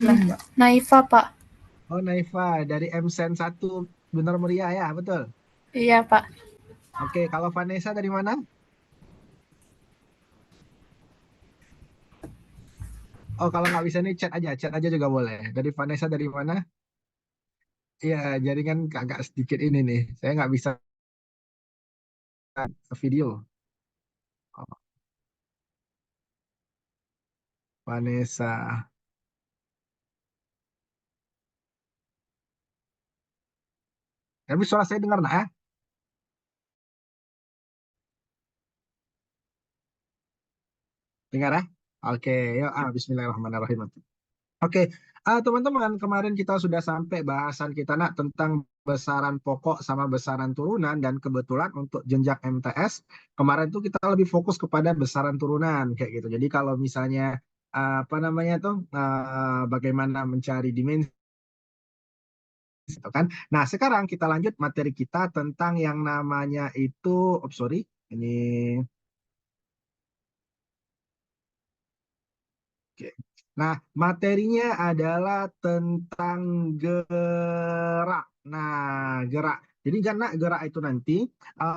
Enggak. Naifa, Pak. Oh, Naifa dari MSen 1 Benar Meriah ya, betul. Iya, Pak. Oke, kalau Vanessa dari mana? Oh, kalau nggak bisa nih chat aja juga boleh. Dari Vanessa dari mana? Iya, jaringan agak sedikit ini nih. Saya nggak bisa video. Oh, Vanessa. Tapi suara saya dengar nah? Dengar ya? Oke, yuk. Bismillahirrahmanirrahim. Oke, teman-teman, kemarin kita sudah sampai bahasan kita nak tentang besaran pokok sama besaran turunan dan kebetulan untuk jenjang MTS kemarin tuh kita lebih fokus kepada besaran turunan kayak gitu. Jadi kalau misalnya apa namanya tuh bagaimana mencari dimensi gitu kan. Nah, sekarang kita lanjut materi kita tentang yang namanya itu sorry, ini oke. Nah, materinya adalah tentang gerak. Nah, gerak. Jadi karena gerak itu nanti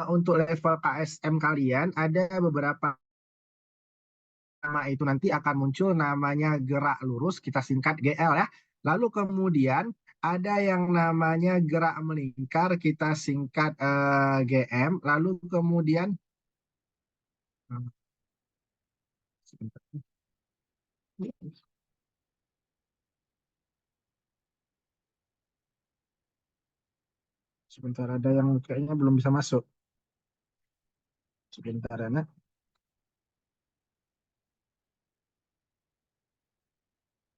untuk level KSM kalian ada beberapa nama itu nanti akan muncul namanya gerak lurus, kita singkat GL ya. Lalu kemudian ada yang namanya gerak melingkar, kita singkat GM. Lalu kemudian hmm, sebentar, sebentar ada yang kayaknya belum bisa masuk. Sebentar ya, Nak.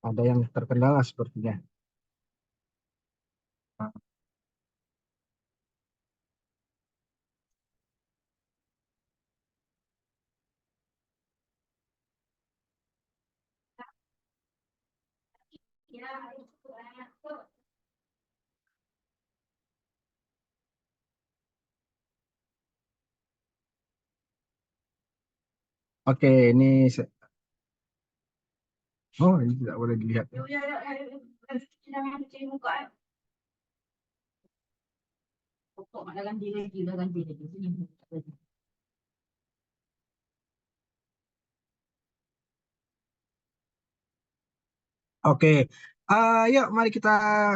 Ada yang terkendala sepertinya. Oke, ini oh ini tidak boleh dilihat. Oke, yuk mari kita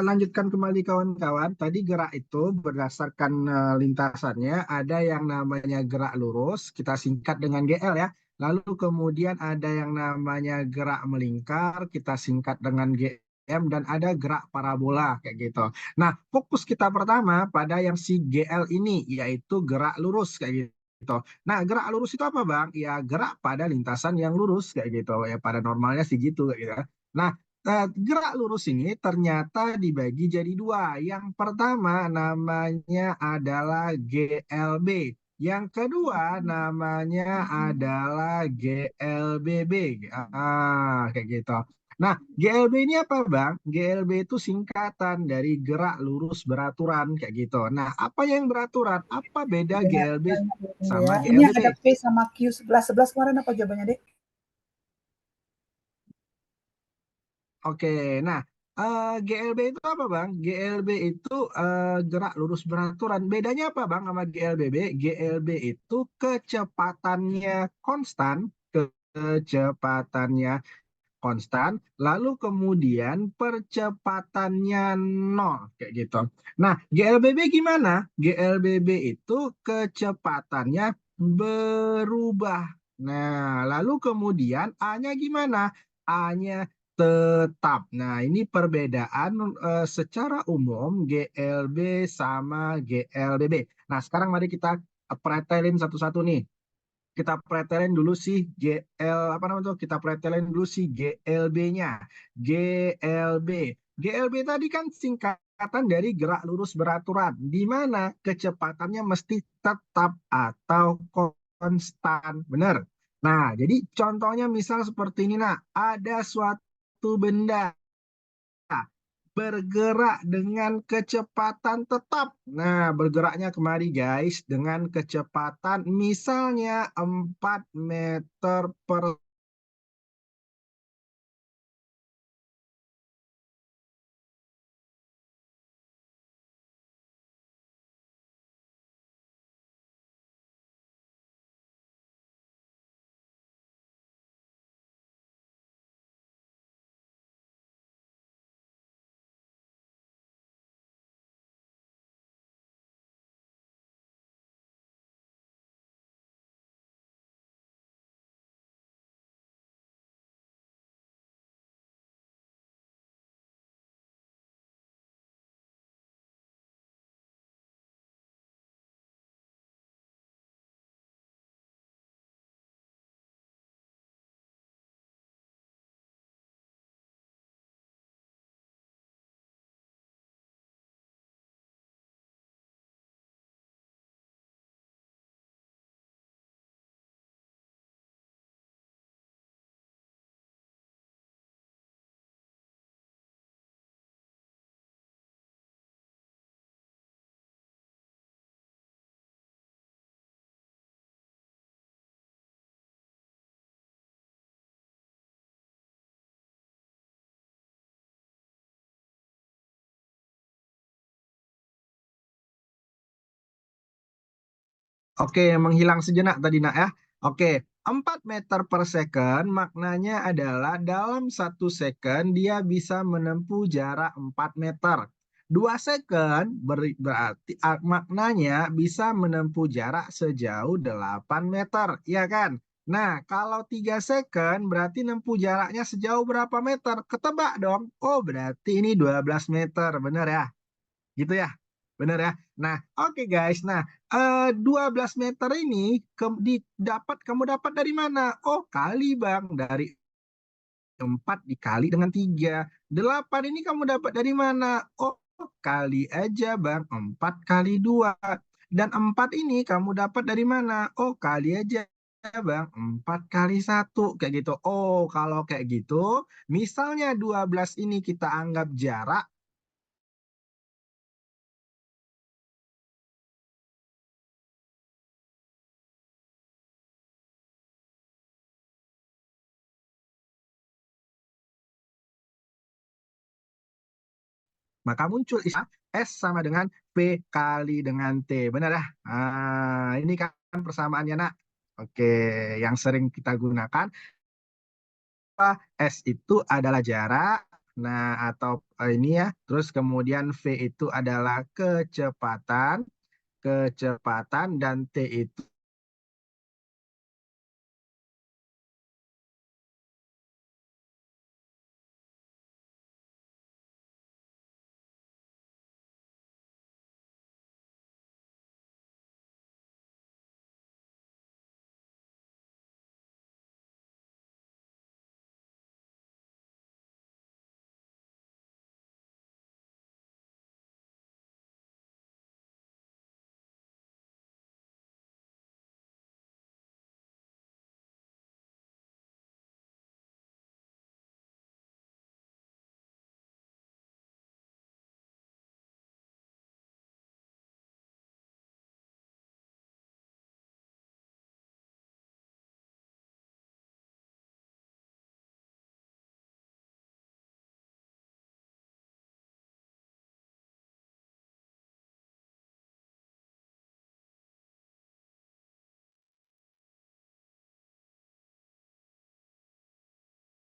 lanjutkan kembali kawan-kawan. Tadi gerak itu berdasarkan lintasannya ada yang namanya gerak lurus, kita singkat dengan GL ya. Lalu kemudian ada yang namanya gerak melingkar, kita singkat dengan GM dan ada gerak parabola kayak gitu. Nah, fokus kita pertama pada yang si GL ini yaitu gerak lurus kayak gitu. Nah, gerak lurus itu apa, Bang? Ya, gerak pada lintasan yang lurus kayak gitu. Ya, pada normalnya sih gitu kayak gitu. Nah, gerak lurus ini ternyata dibagi jadi dua. Yang pertama namanya adalah GLB. Yang kedua namanya adalah GLBB. Kayak gitu. Nah, GLB ini apa, Bang? GLB itu singkatan dari gerak lurus beraturan kayak gitu. Nah, apa yang beraturan? Apa beda GLB Dengarkan dulu sama ya. Ini yang GLBB? ada P sama Q 11 kemarin apa jawabannya, Dek? Oke, nah GLB itu apa Bang? GLB itu gerak lurus beraturan. Bedanya apa Bang sama GLBB? GLB itu kecepatannya konstan, kecepatannya konstan, lalu kemudian percepatannya nol, kayak gitu. Nah, GLBB gimana? GLBB itu kecepatannya berubah. Nah, lalu kemudian A-nya gimana? A-nya tetap. Nah, ini perbedaan secara umum GLB sama GLBB. Nah, sekarang mari kita pretelin satu-satu nih. Kita pretelin dulu si GL apa namanya tuh, kita pretelin dulu si GLB-nya. GLB. GLB tadi kan singkatan dari gerak lurus beraturan, di mana kecepatannya mesti tetap atau konstan. Benar. Nah, jadi contohnya misal seperti ini, nah, ada suatu benda bergerak dengan kecepatan tetap. Nah, bergeraknya kemari guys dengan kecepatan misalnya 4 meter per Oke, menghilang sejenak tadi nak ya. Oke, 4 meter per second maknanya adalah dalam 1 second dia bisa menempuh jarak 4 meter. 2 second berarti maknanya bisa menempuh jarak sejauh 8 meter, ya kan? Nah, kalau 3 second berarti nempuh jaraknya sejauh berapa meter? Ketebak dong. Oh, berarti ini 12 meter, benar ya? Gitu ya? Benar ya? Nah, oke guys. Nah, 12 meter ini kamu dapat dari mana? Oh, kali Bang, dari 4 dikali dengan 3. 8 ini kamu dapat dari mana? Oh, kali aja Bang, 4 kali 2. Dan 4 ini kamu dapat dari mana? Oh, kali aja Bang, 4 kali 1. Kayak gitu. Oh, kalau kayak gitu, misalnya 12 ini kita anggap jarak. Maka muncul istilah S sama dengan P kali dengan T. Benar ya? Ini kan persamaannya, nak. Oke, yang sering kita gunakan. S itu adalah jarak. Nah, atau ini ya. Terus kemudian V itu adalah kecepatan. Kecepatan dan T itu.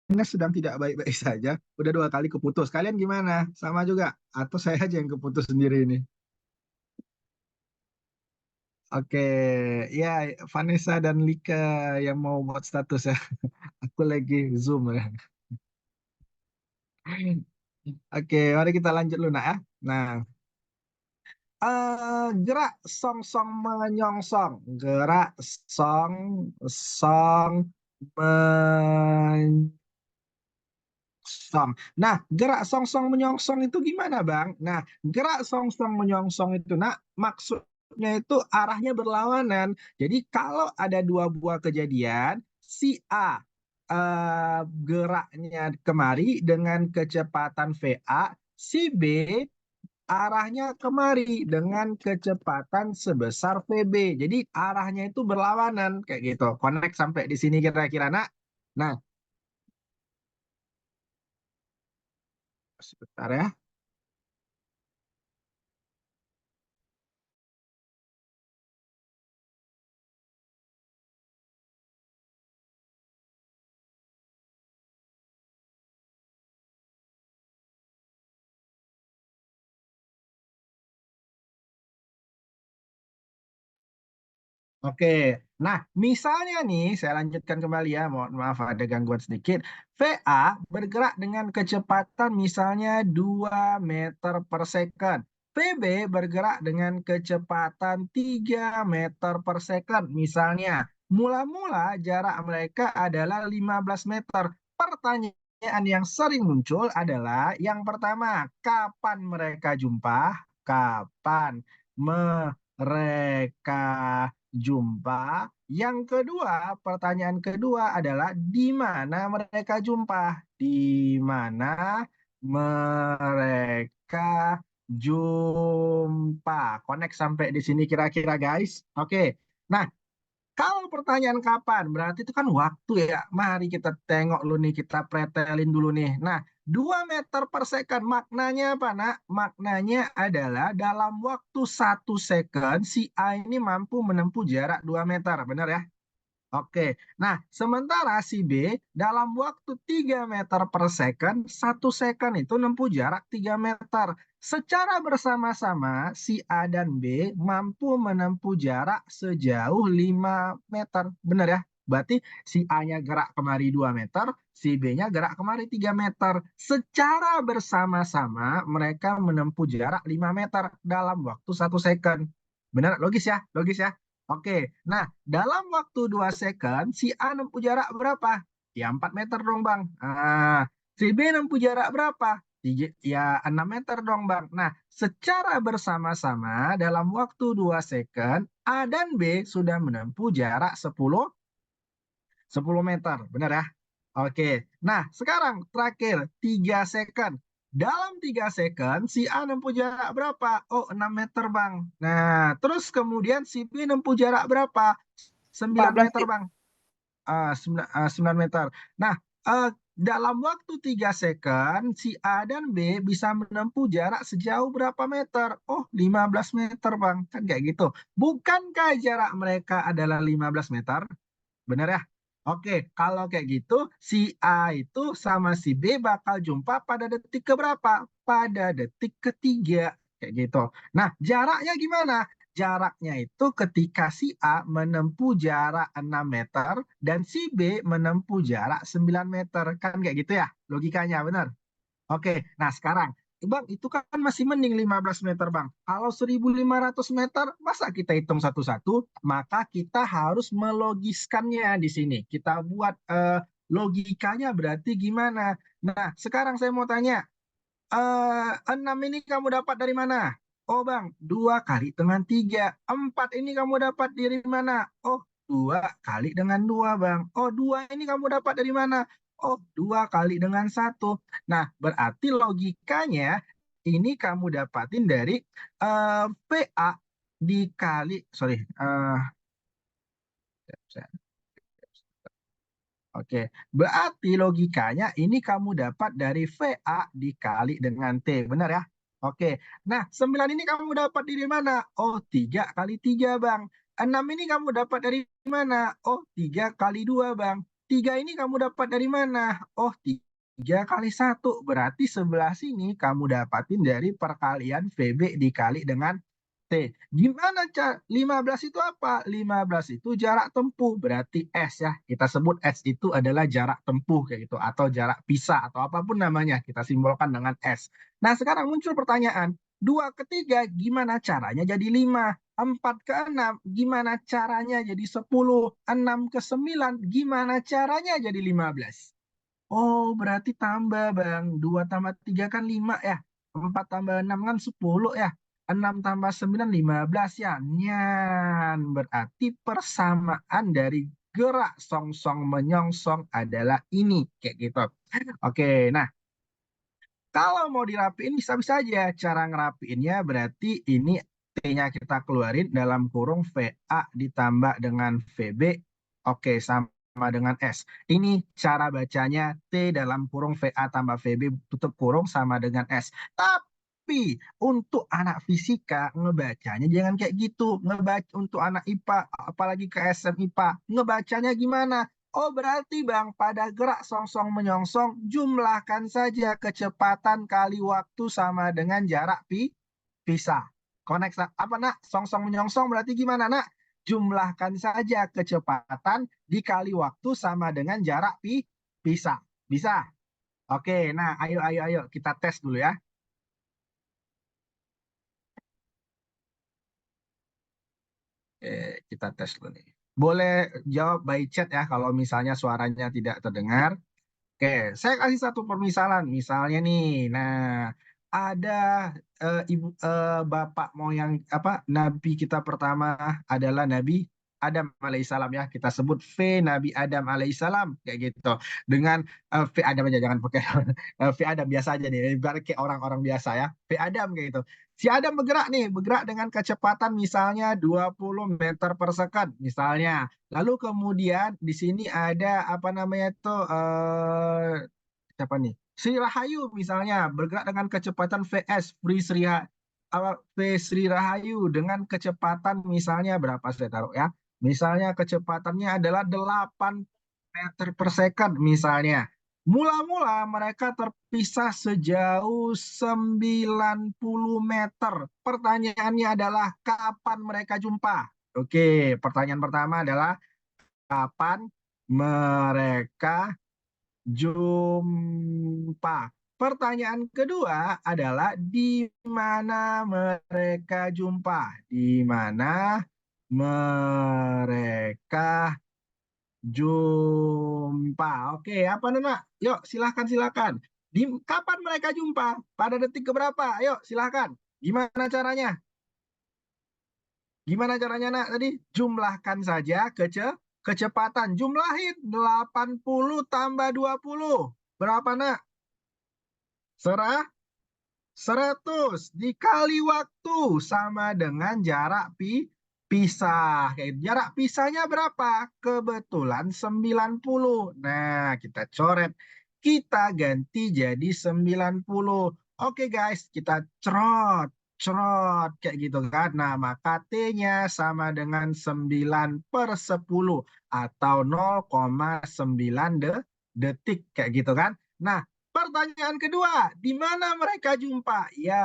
Ines sedang tidak baik-baik saja. Udah 2 kali keputus. Kalian gimana? Sama juga? Atau saya aja yang keputus sendiri ini? Oke, ya Vanessa dan Lika yang mau buat status ya. Aku lagi Zoom ya. Oke, mari kita lanjut dulu nak ya. Nah, gerak song-song menyongsong. Gerak song-song song. Nah, gerak song-song menyongsong itu gimana, Bang? Nah, gerak song-song menyongsong itu, nak, maksudnya itu arahnya berlawanan. Jadi kalau ada 2 buah kejadian, si A geraknya kemari dengan kecepatan VA, si B arahnya kemari dengan kecepatan sebesar VB. Jadi arahnya itu berlawanan kayak gitu. Connect sampai di sini kira-kira, nak. Nah, sebentar ya. Oke, nah misalnya nih saya lanjutkan kembali ya, mohon maaf ada gangguan sedikit. VA bergerak dengan kecepatan misalnya 2 meter per second. VB bergerak dengan kecepatan 3 meter per second. Misalnya, mula-mula jarak mereka adalah 15 meter. Pertanyaan yang sering muncul adalah yang pertama, kapan mereka jumpa? Kapan mereka jumpa. Yang kedua, pertanyaan kedua adalah di mana mereka jumpa? Di mana mereka jumpa? Connect sampai di sini kira-kira guys. Oke. Nah, kalau pertanyaan kapan, berarti itu kan waktu ya. Mari kita tengok dulu nih, kita pretelin dulu nih. Nah, 2 meter per second. Maknanya apa, Nak? Maknanya adalah dalam waktu 1 second, si A ini mampu menempuh jarak 2 meter. Benar ya? Oke. Nah, sementara si B dalam waktu 3 meter per second, 1 second itu menempuh jarak 3 meter. Secara bersama-sama, si A dan B mampu menempuh jarak sejauh 5 meter. Benar ya? Berarti si A-nya gerak kemari 2 meter, si B-nya gerak kemari 3 meter. Secara bersama-sama, mereka menempuh jarak 5 meter dalam waktu 1 second. Benar? Logis ya? Logis ya? Oke, nah dalam waktu 2 second, si A nempuh jarak berapa? Ya 4 meter dong Bang. Si B nempuh jarak berapa? Ya 6 meter dong Bang. Nah, secara bersama-sama dalam waktu 2 second, A dan B sudah menempuh jarak 10 meter. Benar ya? Oke, nah sekarang terakhir 3 second. Dalam 3 second, si A nempuh jarak berapa? Oh, 6 meter, Bang. Nah, terus kemudian si B nempuh jarak berapa? 9 14 meter, Bang. 9 meter. Nah, dalam waktu 3 second, si A dan B bisa menempuh jarak sejauh berapa meter? Oh, 15 meter, Bang. Kan kayak gitu. Bukankah jarak mereka adalah 15 meter? Bener ya? Oke, kalau kayak gitu, si A itu sama si B bakal jumpa pada detik keberapa? Pada detik ketiga. Kayak gitu. Nah, jaraknya gimana? Jaraknya itu ketika si A menempuh jarak 6 meter dan si B menempuh jarak 9 meter. Kan kayak gitu ya? Logikanya, benar? Oke, nah sekarang, Bang, itu kan masih mending 15 meter, Bang. Kalau 1.500 meter, masa kita hitung satu-satu? Maka kita harus melogiskannya di sini. Kita buat logikanya berarti gimana? Nah, sekarang saya mau tanya, 6 ini kamu dapat dari mana? Oh, Bang, 2 kali dengan 3. 4 ini kamu dapat dari mana? Oh, 2 kali dengan 2, Bang. Oh, 2 ini kamu dapat dari mana? Oh, 2 kali dengan 1. Nah, berarti logikanya ini kamu dapatin dari PA dikali, sorry, oke, berarti logikanya ini kamu dapat dari VA dikali dengan T, benar ya? Oke, nah 9 ini kamu dapat dari mana? Oh, 3 kali 3, Bang. 6 ini kamu dapat dari mana? Oh, 3 kali 2, Bang. 3 ini kamu dapat dari mana? Oh, 3 kali 1. Berarti sebelah sini kamu dapatin dari perkalian VB dikali dengan T. Gimana, Cak? 15 itu apa? 15 itu jarak tempuh, berarti S ya. Kita sebut S itu adalah jarak tempuh kayak gitu atau jarak pisah atau apapun namanya, kita simbolkan dengan S. Nah, sekarang muncul pertanyaan, 2 ke 3 gimana caranya jadi 5? 4 ke 6 gimana caranya jadi 10? 6 ke 9 gimana caranya jadi 15? Oh, berarti tambah, Bang. 2 tambah 3 kan 5 ya. 4 tambah 6 kan 10 ya. 6 tambah 9, 15 ya. Nyan. Berarti persamaan dari gerak song-song menyongsong adalah ini. Kayak gitu. Oke, nah kalau mau dirapiin bisa-bisa aja. Cara ngerapiinnya berarti ini T-nya kita keluarin dalam kurung VA ditambah dengan VB. Oke, sama dengan S. Ini cara bacanya T dalam kurung VA tambah VB tutup kurung sama dengan S. Tapi untuk anak fisika ngebacanya jangan kayak gitu. Ngebaca untuk anak IPA, apalagi ke SM IPA, ngebacanya gimana? Oh, berarti Bang, pada gerak song-song menyongsong, jumlahkan saja kecepatan kali waktu sama dengan jarak pisah. Koneksi apa, Nak? Song-song menyongsong berarti gimana, Nak? Jumlahkan saja kecepatan dikali waktu sama dengan jarak pisah. Bisa? Oke, nah ayo ayo ayo kita tes dulu ya. Kita tes dulu nih. Boleh jawab by chat ya kalau misalnya suaranya tidak terdengar. Oke, saya kasih satu permisalan. Misalnya nih, nah ada bapak moyang apa nabi kita pertama adalah Nabi Adam alaihissalam ya. Kita sebut V Nabi Adam alaihissalam kayak gitu. Dengan V Adam aja jangan pakai V Adam biasa aja nih. Biar kayak orang-orang biasa ya. V Adam kayak gitu. Si Adam bergerak nih, bergerak dengan kecepatan misalnya 20 meter per second misalnya. Lalu kemudian di sini ada apa namanya itu siapa nih? Sri Rahayu misalnya bergerak dengan kecepatan VS, V Sri Rahayu dengan kecepatan misalnya berapa saya taruh ya? Misalnya kecepatannya adalah 8 meter per second misalnya. Mula-mula mereka terpisah sejauh 90 meter. Pertanyaannya adalah kapan mereka jumpa? Oke, pertanyaan pertama adalah kapan mereka jumpa. Pertanyaan kedua adalah di mana mereka jumpa? Di mana mereka jumpa? Oke, apa Nana? Yuk, silakan. Kapan mereka jumpa? Pada detik keberapa? Ayo, silakan. Gimana caranya? Gimana caranya, Nak? Tadi jumlahkan saja kecepatan. Jumlahin 80 tambah 20. Berapa, Nak? 100 dikali waktu sama dengan jarak pisah. Jarak pisahnya berapa? Kebetulan 90. Nah, kita coret. Kita ganti jadi 90. Oke guys, kita cerot kayak gitu kan. Nah, maka T-nya sama dengan 9/10 atau 0,9 detik kayak gitu kan. Nah, pertanyaan kedua, di mana mereka jumpa? Ya,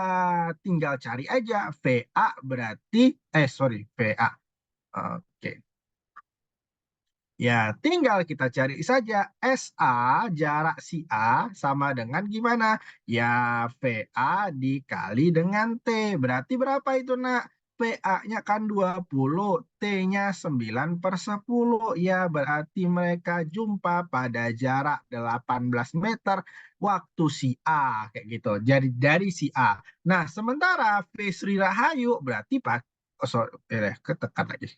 tinggal cari aja. VA berarti, VA. Oke. Ya, tinggal kita cari saja SA, jarak si A sama dengan gimana? Ya, VA dikali dengan T. Berarti berapa itu, Nak? VA-nya kan 20, T-nya 9/10. Ya, berarti mereka jumpa pada jarak 18 meter waktu si A. Kayak gitu. Jadi dari si A. Nah, sementara V Sri Rahayu berarti ketekan lagi.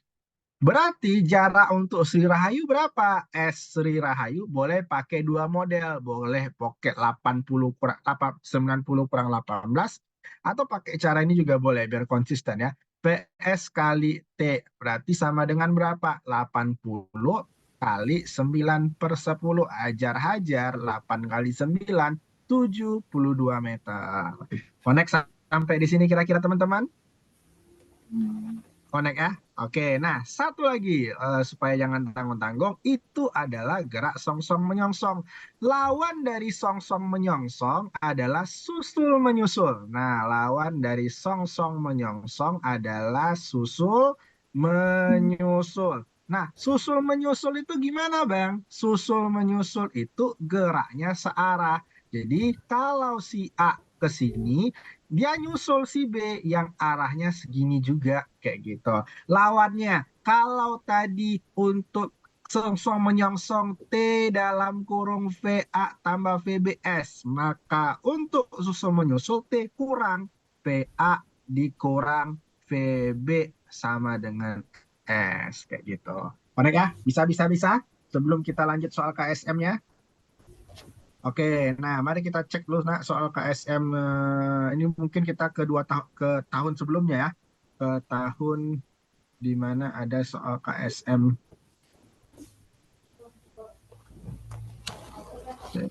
Berarti jarak untuk Sri Rahayu berapa? Sri Rahayu boleh pakai dua model. Boleh pakai 90 kurang 18. Atau pakai cara ini juga boleh biar konsisten ya. PS kali T berarti sama dengan berapa? 80 kali 9/10. Hajar 8 kali 9, 72 meter. Connect sampai di sini kira-kira teman-teman? Connect ya. Oke, nah satu lagi supaya jangan tanggung-tanggung, itu adalah gerak song-song menyongsong. Lawan dari song-song menyongsong adalah susul menyusul. Nah, lawan dari song-song menyongsong adalah susul menyusul. Nah, susul menyusul itu gimana, Bang? Susul menyusul itu geraknya searah. Jadi kalau si A ke sini, dia nyusul si B yang arahnya segini juga kayak gitu. Lawannya, kalau tadi untuk sengsong menyongsong T dalam kurung VA tambah VBS, maka untuk susul menyusul T kurang VA dikurang VB sama dengan S kayak gitu. Connect ya? Bisa. Sebelum kita lanjut soal KSM-nya. Oke, nah mari kita cek dulu nak soal KSM. Ini mungkin kita ke tahun sebelumnya ya, ke tahun di mana ada soal KSM. Oke.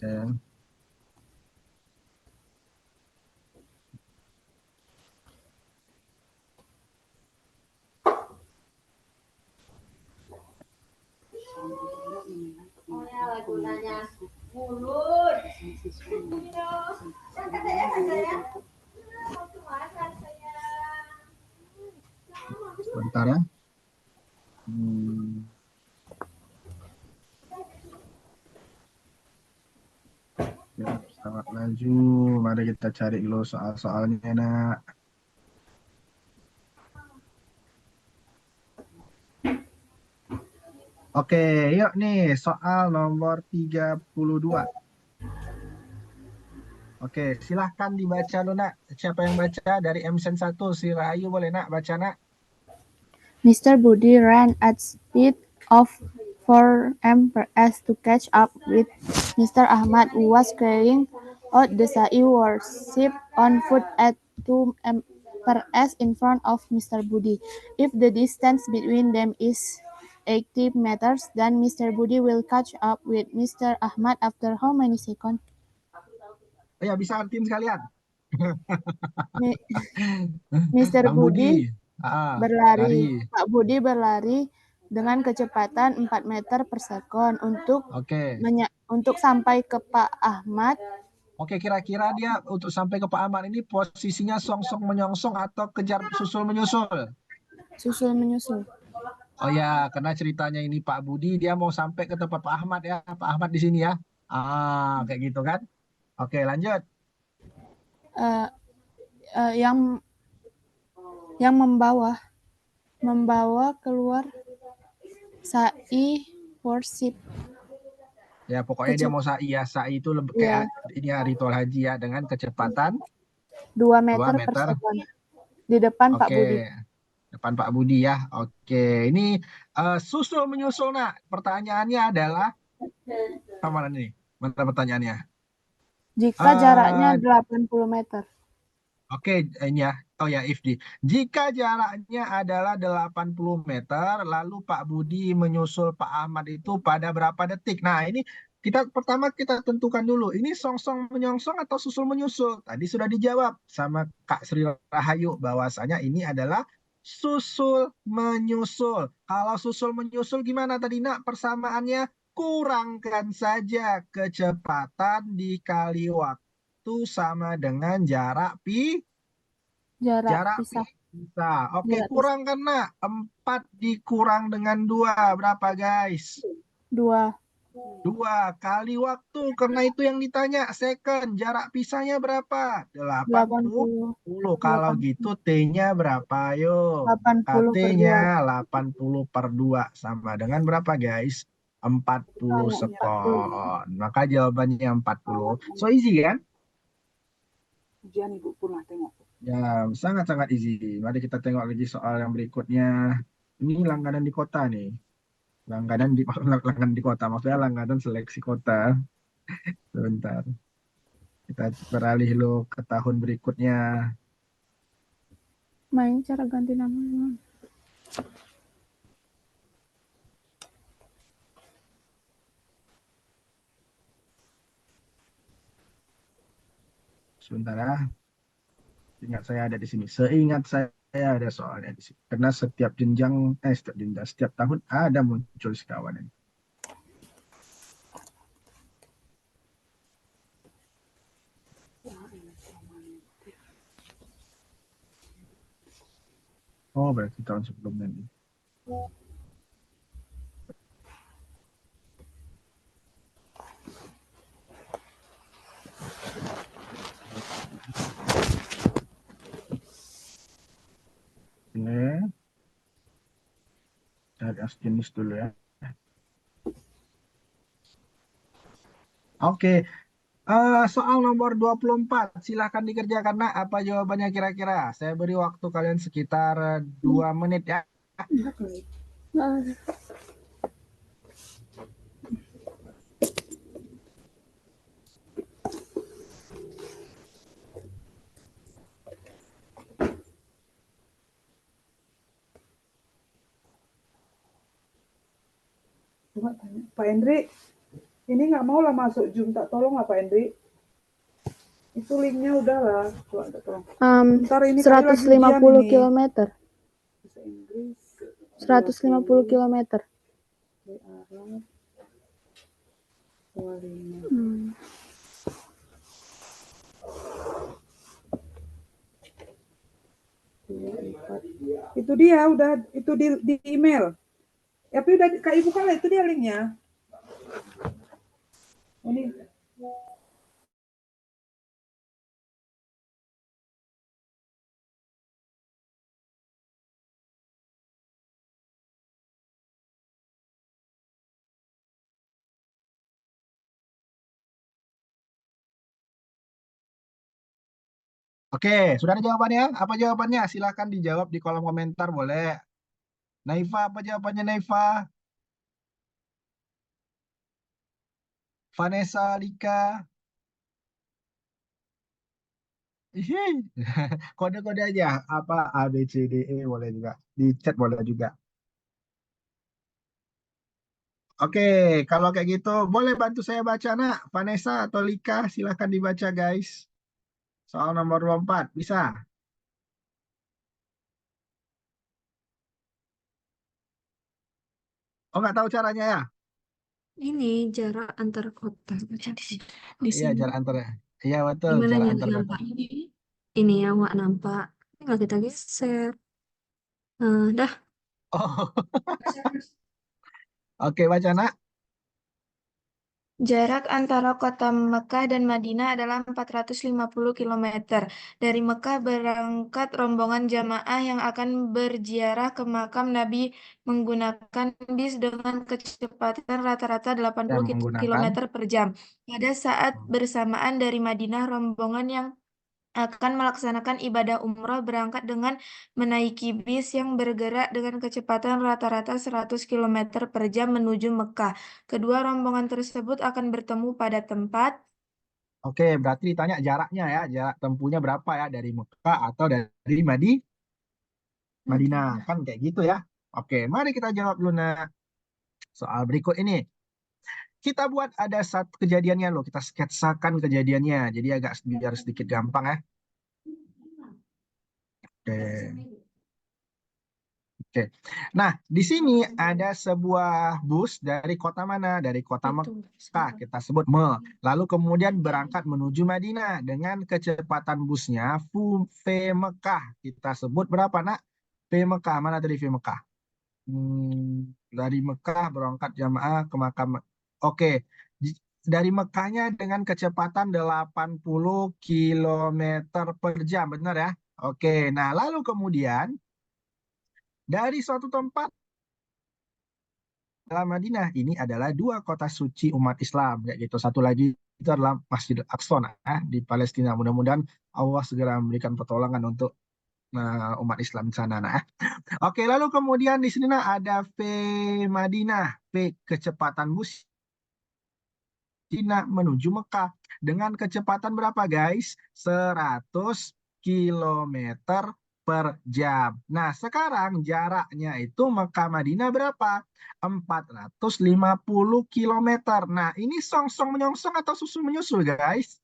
Sebentar ya. Ya, sangat laju. Mari kita cari dulu soal-soalnya nak. Oke, yuk nih soal nomor 32. Oke, silahkan dibaca lu nak. Siapa yang baca dari MSN 1? Si Rahayu boleh nak baca nak. Mr. Budi ran at speed of 4 m/s to catch up with Mr. Ahmad, who was carrying out the Sai worship on foot at 2 m/s in front of Mr. Budi. If the distance between them is 80 meters, then Mr. Budi will catch up with Mr. Ahmad after how many seconds? Ya bisa artiin sekalian. Mi- Mr. Bang Budi Budi. Ah, berlari. lari. Pak Budi berlari dengan kecepatan 4 meter per sekon Oke. untuk sampai ke Pak Ahmad. Oke, kira-kira dia untuk sampai ke Pak Ahmad ini posisinya songsong menyongsong atau kejar susul menyusul? Susul menyusul. Oh ya, karena ceritanya ini Pak Budi dia mau sampai ke tempat Pak Ahmad ya. Pak Ahmad di sini ya. Kayak gitu kan? Oke, lanjut. Eh, yang membawa keluar Sai worship. Ya, pokoknya dia Kecep mau sa'i ya. Sa'i itu kayak ya, ini ya ritual haji ya dengan kecepatan 2 2 meter per meter. sekon di depan Pak Oke, Budi. depan Pak Budi ya. Oke, ini susul menyusul nak. Pertanyaannya adalah mana nih? Mana pertanyaannya? Jika jaraknya Eh 80 meter. Oke, ini ya. Oh ya, Ifdi. Jika jaraknya adalah 80 meter, lalu Pak Budi menyusul Pak Ahmad itu pada berapa detik? Nah, ini pertama kita tentukan dulu. Ini songsong menyongsong atau susul menyusul? Tadi sudah dijawab sama Kak Sri Rahayu bahwasanya ini adalah susul menyusul. Kalau susul menyusul gimana tadi nak persamaannya? Kurangkan saja kecepatan dikali waktu sama dengan Jarak jarak pisah. pisah. Oke, Jarak pisah. kurang kena. 4 dikurang dengan 2 berapa guys? 2. 2 kali waktu, karena itu yang ditanya. Second, jarak pisahnya berapa? Delapan 80. puluh. Kalau 80. gitu T-nya berapa? Yo. 80/2. KT-nya 80 per 2. Sama dengan berapa guys? 40 Sama 40. sekon. Maka jawabannya 40. So easy kan? Ujian ibu pernah tengok. Ya, sangat-sangat easy. Mari kita tengok lagi soal yang berikutnya. Ini langganan di kota nih. Langganan di langganan di kota. Maksudnya langganan seleksi kota. Sebentar. Kita beralih lo ke tahun berikutnya. Main cara ganti nama. Sebentar ya. Ingat saya ada di sini. Seingat saya ada soalnya di sini. Karena setiap jenjang, setiap tahun ada muncul sekawan ini. Oh, berarti tahun sebelumnya nih. Ini cari as jenis dulu ya. Oke, soal nomor 24, silahkan dikerjakan nak. Apa jawabannya kira-kira? Saya beri waktu kalian sekitar 2 menit ya. Coba tanya. Pak Hendri, ini nggak mau lah masuk Zoom, tak tolong lah Pak Hendri. Itu linknya udah lah, coba tak tolong. Ntar ini kali lagi ujian 150 ini. km. Bahasa Inggris. 150 km. Di Arab. 25. Itu dia udah itu di email. Tapi udah Kak Ibu kalah itu dia linknya. Ini Oke, sudah ada jawabannya? Apa jawabannya? Silahkan dijawab di kolom komentar boleh. Naifa, apa jawabannya Naifa? Vanessa, Lika. Ih, kode-kode aja. Apa A, B, C, D, E boleh juga. Di chat boleh juga. Oke, kalau kayak gitu boleh bantu saya baca nak, Vanessa atau Lika, silahkan dibaca guys. Soal nomor 24, bisa? Oh nggak tahu caranya ya? Ini jarak antar kota. Baca di sini. Di Iya sini. jarak antar, iya betul Gimana jarak nyari antar kota. nampak? Ini ya, Wak nampak. Tinggal kita geser. Dah. Oh, oke baca nak. Jarak antara kota Mekah dan Madinah adalah 450 kilometer. Dari Mekah berangkat rombongan jamaah yang akan berziarah ke makam Nabi menggunakan bis dengan kecepatan rata-rata Yang 80 menggunakan. kilometer per jam. Pada saat bersamaan dari Madinah, rombongan yang akan melaksanakan ibadah umroh berangkat dengan menaiki bis yang bergerak dengan kecepatan rata-rata 100 kilometer per jam menuju Mekah. Kedua rombongan tersebut akan bertemu pada tempat. Oke, berarti ditanya jaraknya ya, jarak tempuhnya berapa ya dari Mekah atau dari Madinah, kan kayak gitu ya. Oke, mari kita jawab dulu nah soal berikut ini. Kita buat ada satu kejadiannya loh, kita sketsakan kejadiannya, jadi agak biar sedikit gampang ya. Oke. Oke. Nah, di sini ada sebuah bus dari kota mana? Dari kota Mekah, kita sebut Lalu kemudian berangkat menuju Madinah dengan kecepatan busnya V Mekah. Kita sebut berapa, nak? V Mekah, mana tadi V Mekah? Dari Mekah berangkat jamaah ke makam. Oke. Dari Mekahnya dengan kecepatan 80 kilometer per jam, benar ya? Oke. Nah, lalu kemudian dari suatu tempat dalam Madinah ini adalah dua kota suci umat Islam kayak gitu. Satu lagi itu adalah Masjid Al-Aqsa di Palestina. Mudah-mudahan Allah segera memberikan pertolongan untuk umat Islam di sana nah. Oke, lalu kemudian di sini nah ada V Madinah, V kecepatan bus Cina menuju Mekah dengan kecepatan berapa guys? 100 kilometer per jam. Nah, sekarang jaraknya itu Mekah Madinah berapa? 450 kilometer. Nah, ini song-song menyongsong atau susul menyusul guys?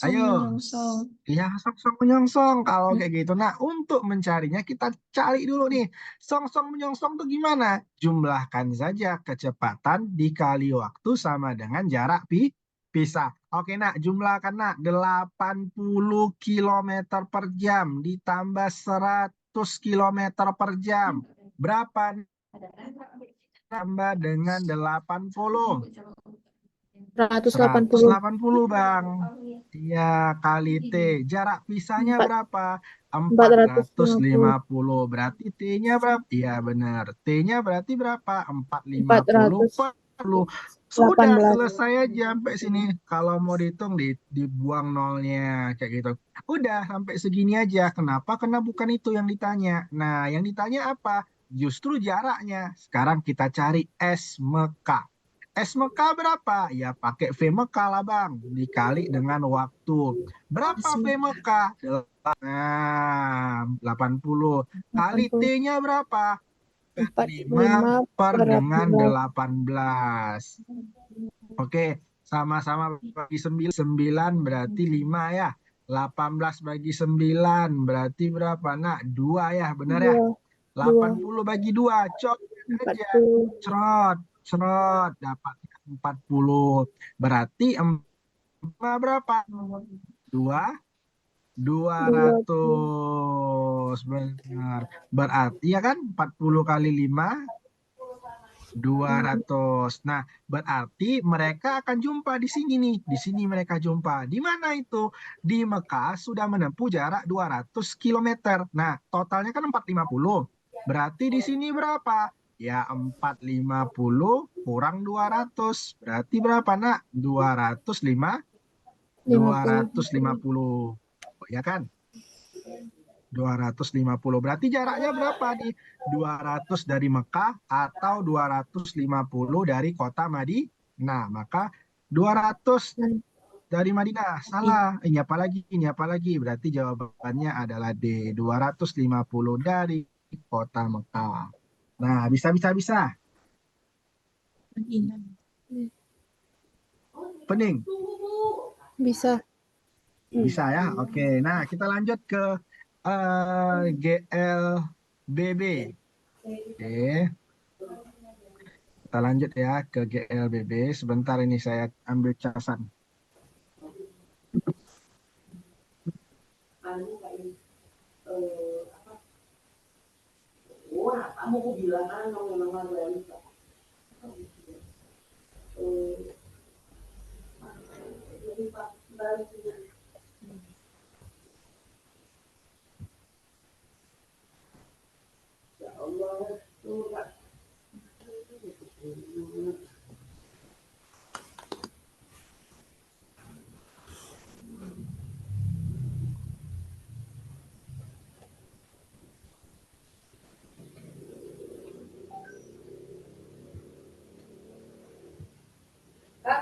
Ayo. Menyongsong. Ya, song-song menyongsong kalau kayak gitu. Nah, untuk mencarinya kita cari dulu nih. Song-song menyongsong tuh gimana? Jumlahkan saja kecepatan dikali waktu sama dengan jarak pisah. Oke, nak, jumlahkan nak 80 kilometer per jam ditambah 100 kilometer per jam. Berapa tambah dengan 80? 180. 180 Bang. Iya, kali T. Jarak pisahnya berapa? 450. 450. Berarti T-nya berapa? Iya, benar. T-nya berarti berapa? 450 per 10. Sudah 418. selesai aja sampai sini. Kalau mau dihitung dibuang nolnya kayak gitu. Udah sampai segini aja. Kenapa? Karena bukan itu yang ditanya. Nah, yang ditanya apa? Justru jaraknya. Sekarang kita cari SMK. SMK berapa? Ya pakai VMK lah Bang. Dikali dengan waktu. Berapa VMK? Nah, 80. Kali 80. T-nya berapa? 5 45 per per dengan 18. 18. Oke, sama-sama bagi 9. 9 berarti 5 ya. 18 bagi 9 berarti berapa? Nah, 2 ya, benar ya? 2. 80 bagi 2. Cok aja. 40. Cerot, cerot. Dapat 40. Berarti 4 berapa? 2. 20. 200. Benar. Berarti ya kan 40 kali 5 200. Nah, berarti mereka akan jumpa di sini nih. Di sini mereka jumpa. Di mana itu? Di Mekah sudah menempuh jarak 200 kilometer. Nah, totalnya kan 450. Berarti di sini berapa? Ya, 450 kurang 200. Berarti berapa, Nak? 250. Ya kan? 250. Berarti jaraknya berapa nih? 200 dari Mekah atau 250 dari kota Madinah. Nah, maka 200 dari Madinah. Salah. Ini apa lagi? Ini apa lagi? Berarti jawabannya adalah D. 250 dari kota Mekah. Nah, bisa. Pening? Bisa. Bisa ya? Oke. Nah, kita lanjut ke GLBB. Oke. Kita lanjut ya ke GLBB. Sebentar ini saya ambil casan.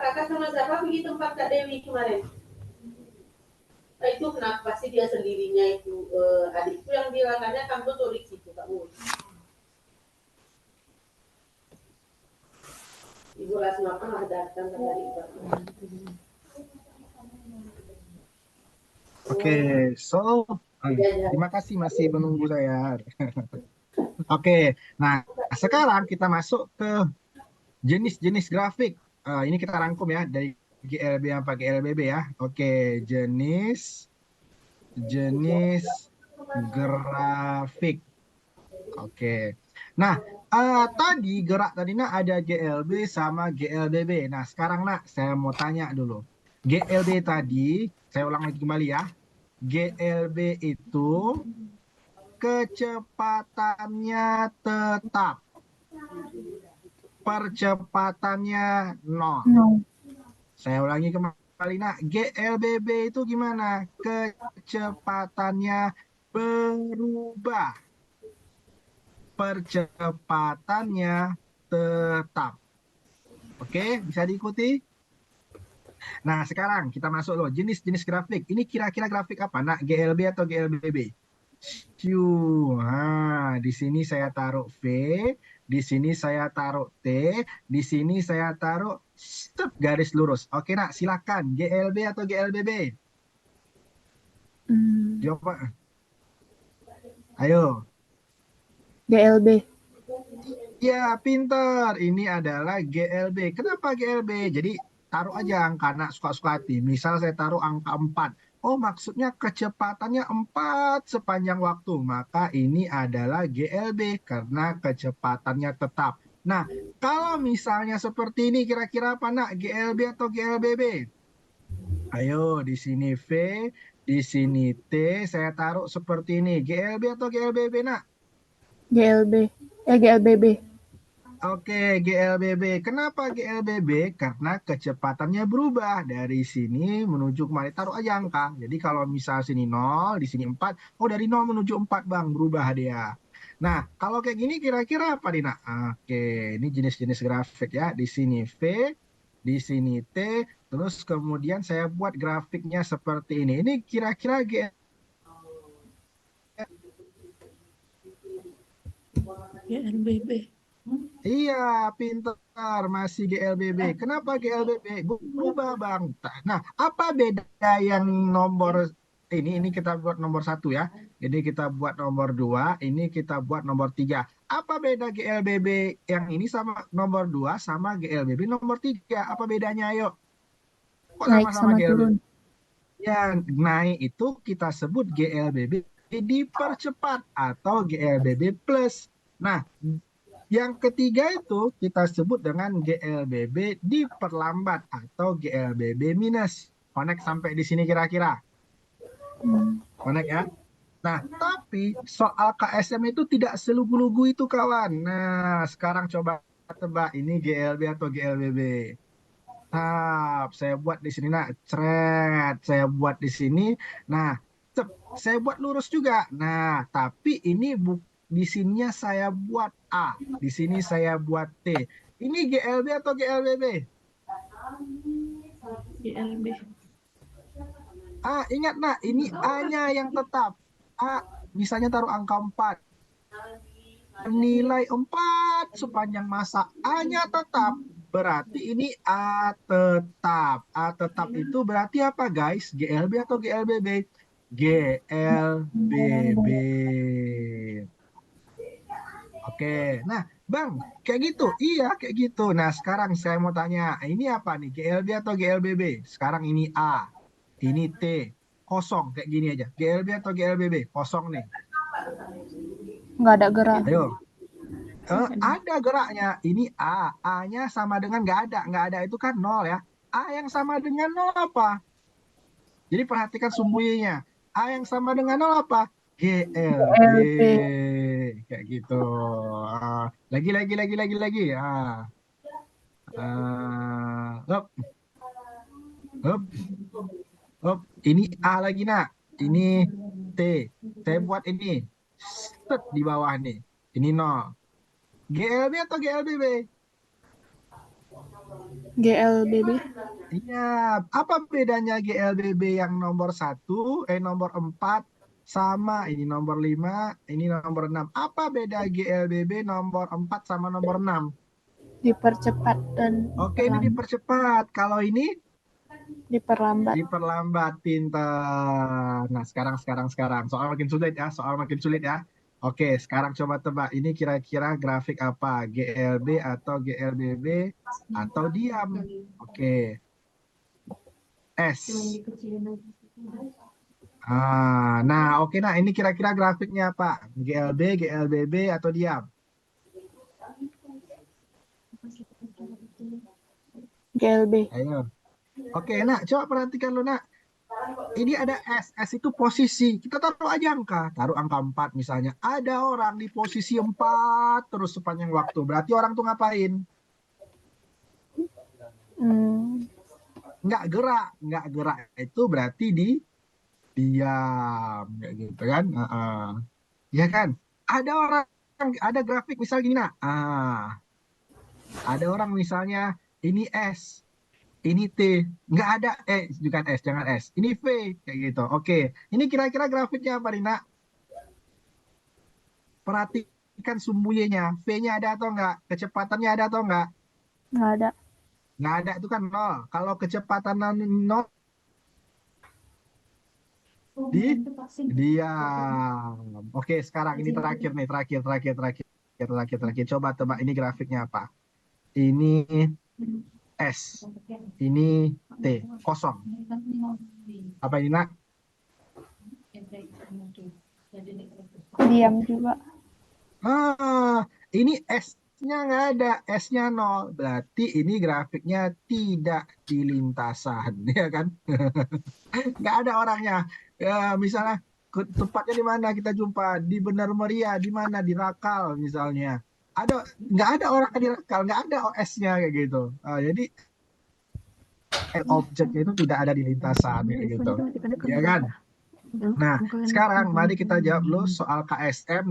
Kakak sama siapa pergi tempat Kak Dewi kemarin? Nah, itu kenapa pasti dia sendirinya itu adikku yang bilang katanya kamu tuh di situ kamu. Ibu Rasma pernah datang dari Ibu. Oke, so terima kasih masih menunggu saya. Oke, nah sekarang kita masuk ke jenis-jenis grafik. Ini kita rangkum ya dari GLB sampai GLBB ya. Oke, jenis grafik. Oke. Nah, tadi gerak tadi nak ada GLB sama GLBB. Nah, sekarang nak saya mau tanya dulu. GLB tadi, saya ulang lagi kembali ya. GLB itu kecepatannya tetap. Percepatannya 0. No. Saya ulangi kembali nak. GLBB itu gimana? Kecepatannya berubah. Percepatannya tetap. Oke, bisa diikuti? Nah, sekarang kita masuk loh jenis-jenis grafik. Ini kira-kira grafik apa? Nak GLB atau GLBB? Nah, di sini saya taruh V, di sini saya taruh T, di sini saya taruh garis lurus. Oke, nak, silakan. GLB atau GLBB? Jawab, Pak. Ayo. GLB. Ya, pinter. Ini adalah GLB. Kenapa GLB? Jadi, taruh aja angka, nak, suka-suka hati. Misal saya taruh angka 4. Oh, maksudnya kecepatannya 4 sepanjang waktu. Maka ini adalah GLB karena kecepatannya tetap. Nah, kalau misalnya seperti ini, kira-kira apa, nak? GLB atau GLBB? Ayo, di sini V, di sini T. Saya taruh seperti ini. GLB atau GLBB, nak? GLB. GLBB. Oke, GLBB. Kenapa GLBB? Karena kecepatannya berubah dari sini menuju kemari. Taruh aja angka. Jadi kalau misal sini 0, di sini 4. Oh, dari 0 menuju 4, Bang. Berubah dia. Nah, kalau kayak gini kira-kira apa, Dina? Oke, ini jenis-jenis grafik ya. Di sini V, di sini T. Terus kemudian saya buat grafiknya seperti ini. Ini kira-kira GLBB. Iya, pintar. Masih GLBB. Kenapa GLBB? Berubah, Bang. Nah, apa beda yang nomor ini kita buat nomor 1 ya. Ini kita buat nomor 2, ini kita buat nomor 3. Apa beda GLBB yang ini sama nomor 2 sama GLBB nomor 3? Apa bedanya? Ayo. Kok Naik sama-sama sama GLBB? turun. Ya, naik itu kita sebut GLBB dipercepat atau GLBB plus. Nah, yang ketiga itu kita sebut dengan GLBB diperlambat atau GLBB minus. Connect sampai di sini kira-kira. Connect ya. Nah, tapi soal KSM itu tidak selugu-lugu itu, kawan. Nah, sekarang coba tebak ini GLB atau GLBB. Saya buat di sini, nah, cret. Saya buat di sini. Nah, saya buat lurus juga. Nah, tapi ini di sininya saya buat A, di sini saya buat T. Ini GLB atau GLBB? GLB. Ingat nak, ini A-nya yang tetap. A, misalnya taruh angka 4. nilai 4 sepanjang masa, A-nya tetap. Berarti ini A tetap. A tetap itu berarti apa guys? GLB atau GLBB? GLBB. Oke, nah Bang, kayak gitu. Iya, kayak gitu. Nah, sekarang saya mau tanya, ini apa nih? GLB atau GLBB? Sekarang ini A, ini T, kosong kayak gini aja. GLB atau GLBB? Kosong nih. Nggak ada gerak. Ayo. Ada geraknya. Ini A. A-nya sama dengan nggak ada. Nggak ada itu kan 0 ya. A yang sama dengan 0 apa? Jadi perhatikan sumbunya. A yang sama dengan 0 apa? GLB. LB. Kayak gitu. Lagi. Hop, hop, hop. Ini A lagi nak. Ini T. Saya buat ini. Set di bawah nih. Ini 0. GLB atau GLBB? GLBB. Iya, apa bedanya GLBB yang nomor 1, nomor 4, sama ini nomor 5, ini nomor 6. Apa beda GLBB nomor 4 sama nomor 6? Dipercepat dan Oke, ini dipercepat. Kalau ini diperlambat. diperlambat, pintar. Nah, sekarang. Soal makin sulit ya. Oke, sekarang coba tebak. Ini kira-kira grafik apa? GLB atau GLBB atau diam? Oke. S. Oke, nah ini kira-kira grafiknya apa? GLB, GLBB atau diam? GLB. Ayo. Oke, nak, coba perhatikan lo, nak. Ini ada S. S itu posisi. Kita taruh aja angka. Taruh angka 4 misalnya. Ada orang di posisi 4 terus sepanjang waktu. Berarti orang tuh ngapain? Nggak gerak itu berarti diam kayak gitu kan. Ya kan, ada grafik misal gini, nah ada orang misalnya ini S, ini T, nggak ada bukan S, jangan S, ini V kayak gitu. Oke, ini kira-kira grafiknya apa Rina? Perhatikan sumbunya, V-nya ada atau enggak, kecepatannya ada atau enggak? Nggak ada. Nggak ada, itu kan 0. Kalau kecepatan 0 diam. Oke, sekarang ini terakhir nih, terakhir. Coba tebak ini grafiknya apa? Ini S, ini T, kosong. Apa ini nak? Diam juga. Ini S-nya nggak ada, S-nya 0. Berarti ini grafiknya tidak di lintasan, ya kan? Nggak ada orangnya. Ya, misalnya tempatnya di mana kita jumpa? Di Benar Meriah, di mana? Di Rakal misalnya. Nggak ada orang di Rakal, nggak ada OS-nya kayak gitu. Jadi objeknya itu tidak ada di lintasan kayak gitu, ya kan? Nah, sekarang mari kita jawab dulu soal KSM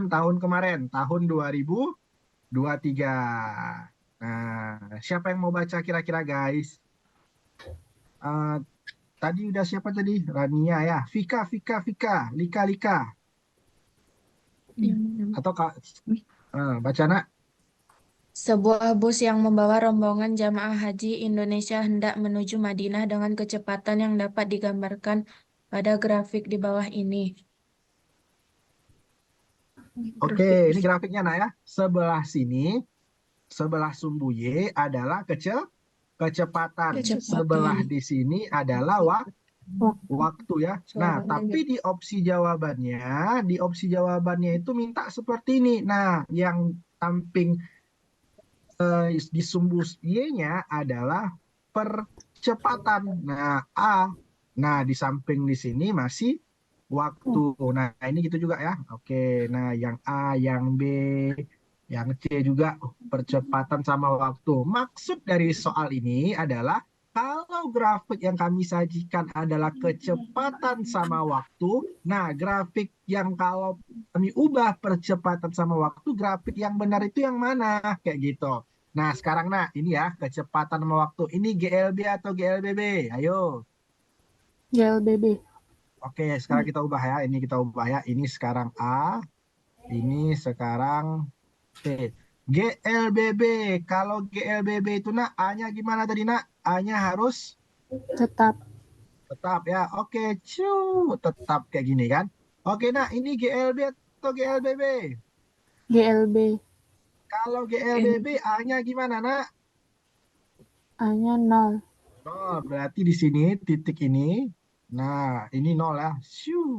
tahun kemarin, tahun 2023. Nah, siapa yang mau baca kira-kira guys? Tadi udah siapa tadi? Rania ya. Vika. Lika. Atau Kak? Baca nak. Sebuah bus yang membawa rombongan jamaah haji Indonesia hendak menuju Madinah dengan kecepatan yang dapat digambarkan pada grafik di bawah ini. Oke, ini grafiknya nak ya. Sebelah sini, sebelah sumbu Y adalah kecepatan. Sebelah di sini adalah waktu ya. Nah, tapi di opsi jawabannya itu minta seperti ini. Nah, yang samping di sumbu Y-nya adalah percepatan. Nah, A. Nah, di samping di sini masih waktu. Nah, ini gitu juga ya. Oke, nah yang A, yang B, yang C juga percepatan sama waktu. Maksud dari soal ini adalah kalau grafik yang kami sajikan adalah kecepatan sama waktu, nah grafik yang kalau kami ubah percepatan sama waktu, grafik yang benar itu yang mana? Kayak gitu. Nah, sekarang ini ya, kecepatan sama waktu. Ini GLB atau GLBB? Ayo. GLBB. Oke, sekarang kita ubah ya. Ini kita ubah ya. Ini sekarang A, Ini sekarang T. GLBB. Kalau GLBB itu nak, A-nya gimana tadi nak? A-nya harus Tetap. tetap ya. Oke, tetap kayak gini kan. Oke nak, ini GLB atau GLBB? GLB. Kalau GLBB A-nya gimana nak? A-nya 0. Nol. Berarti di sini titik ini. Nah, ini nol ya.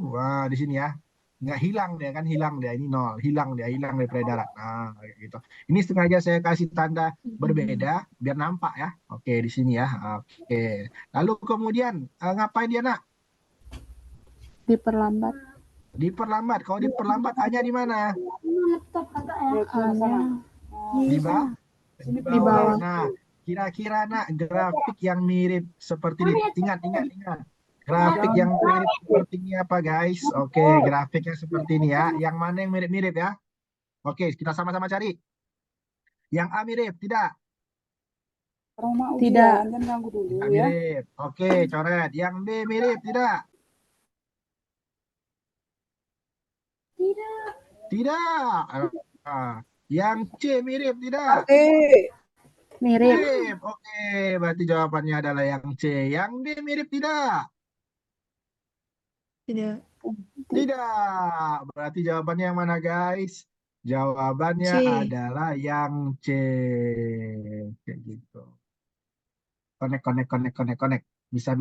Wah, di sini ya. Nggak hilang dia kan, hilang dia. Ini nol. Hilang dari peredaran. Nah, kayak gitu. Ini sengaja saya kasih tanda berbeda biar nampak ya. Oke, di sini ya. Oke. Lalu kemudian ngapain dia nak? Diperlambat. Diperlambat. Kalau diperlambat A-nya di mana? A-nya Di bawah. di bawah. Nah, kira-kira nak grafik yang mirip seperti ini. Ingat. Grafik yang mirip seperti ini apa guys? Oke, grafiknya seperti ini ya. Yang mana yang mirip-mirip ya? Oke, kita sama-sama cari. Yang A mirip, tidak? Tidak. Jangan ganggu dulu Tidak ya. mirip. Oke, coret. Yang B mirip, tidak? Tidak. Yang C mirip, tidak? Mirip. Mirip. Oke, berarti jawabannya adalah yang C. Yang D mirip, tidak? Tidak. Tidak. Berarti jawabannya yang mana guys? Jawabannya C. adalah yang C. Kayak gitu. Connect. Bisa.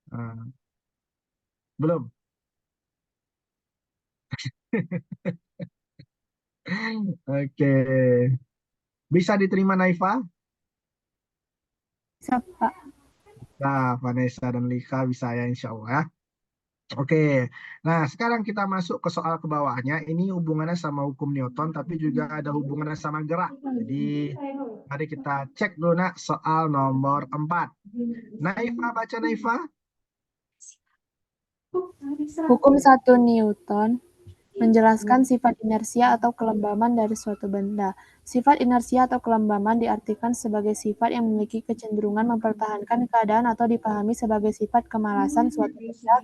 Nah, belum. Oke. Bisa diterima Naifa? Bisa, Pak. Nah, Vanessa dan Lika bisa ya insya Allah ya. Oke. Nah, sekarang kita masuk ke soal ke bawahnya. Ini hubungannya sama hukum Newton, tapi juga ada hubungannya sama gerak. Jadi, mari kita cek dulu nak soal nomor 4. Naifa, baca Naifa. Hukum 1 Newton menjelaskan sifat inersia atau kelembaban dari suatu benda. Sifat inersia atau kelembaban diartikan sebagai sifat yang memiliki kecenderungan mempertahankan keadaan atau dipahami sebagai sifat kemalasan suatu benda